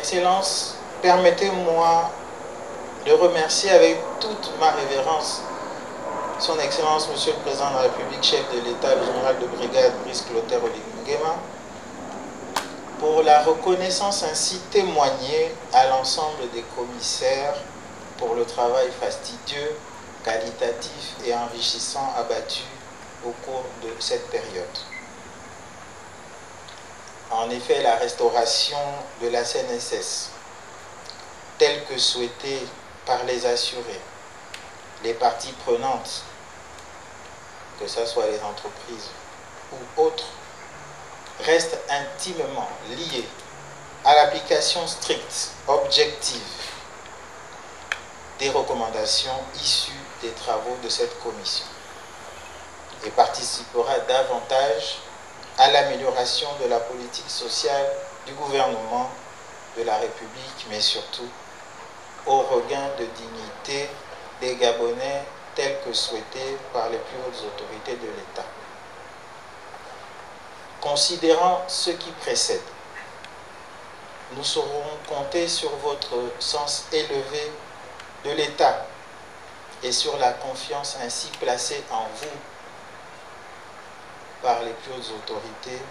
Excellence, permettez-moi de remercier avec toute ma révérence Son Excellence, Monsieur le Président de la République, chef de l'État, le général de brigade Brice Clotaire Oligui Nguema, pour la reconnaissance ainsi témoignée à l'ensemble des commissaires pour le travail fastidieux, qualitatif et enrichissant abattu au cours de cette période. En effet, la restauration de la CNSS, telle que souhaitée par les assurés, les parties prenantes, que ce soit les entreprises ou autres, reste intimement liée à l'application stricte, objective, des recommandations issues des travaux de cette commission et participera davantage à l'amélioration de la politique sociale du gouvernement de la République, mais surtout au regain de dignité des Gabonais tel que souhaité par les plus hautes autorités de l'État. Considérant ce qui précède, nous saurons compter sur votre sens élevé de l'État et sur la confiance ainsi placée en vous par les plus hautes autorités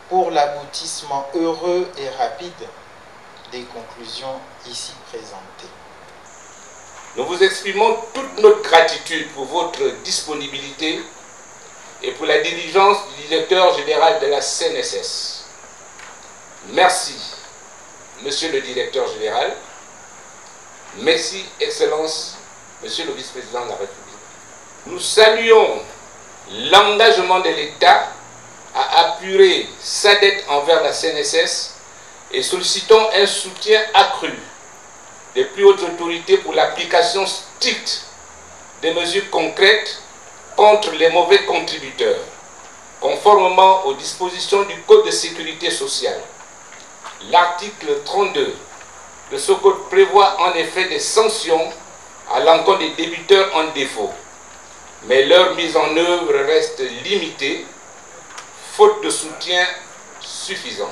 pour l'aboutissement heureux et rapide des conclusions ici présentées. Nous vous exprimons toute notre gratitude pour votre disponibilité et pour la diligence du directeur général de la CNSS. Merci, Monsieur le directeur général. Merci, Excellence, Monsieur le vice-président de la République. Nous saluons l'engagement de l'État à apurer sa dette envers la CNSS et sollicitons un soutien accru des plus hautes autorités pour l'application stricte des mesures concrètes contre les mauvais contributeurs, conformément aux dispositions du Code de sécurité sociale. L'article 32 de ce code prévoit en effet des sanctions à l'encontre des débiteurs en défaut, mais leur mise en œuvre reste limitée, faute de soutien suffisant.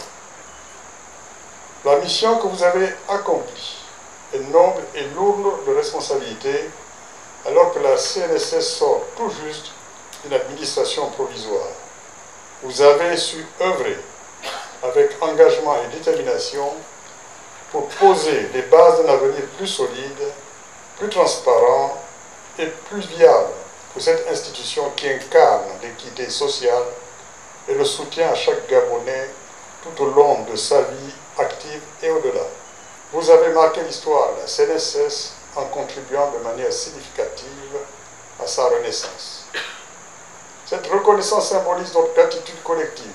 La mission que vous avez accomplie est noble et lourde de responsabilité, alors que la CNSS sort tout juste d'une administration provisoire. Vous avez su œuvrer avec engagement et détermination pour poser les bases d'un avenir plus solide, plus transparent et plus viable pour cette institution qui incarne l'équité sociale et le soutien à chaque Gabonais tout au long de sa vie active et au-delà. Vous avez marqué l'histoire de la CNSS en contribuant de manière significative à sa renaissance. Cette reconnaissance symbolise notre gratitude collective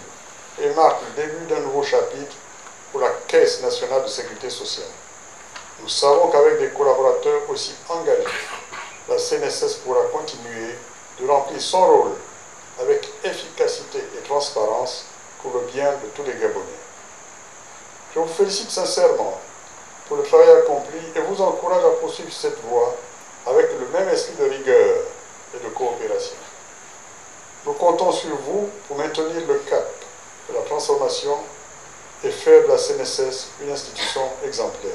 et marque le début d'un nouveau chapitre pour la Caisse nationale de sécurité sociale. Nous savons qu'avec des collaborateurs aussi engagés, la CNSS pourra continuer de remplir son rôle avec efficacité et transparence pour le bien de tous les Gabonais. Je vous félicite sincèrement pour le travail accompli et vous encourage à poursuivre cette voie avec le même esprit de rigueur et de coopération. Nous comptons sur vous pour maintenir le cap de la transformation et faire de la CNSS une institution exemplaire.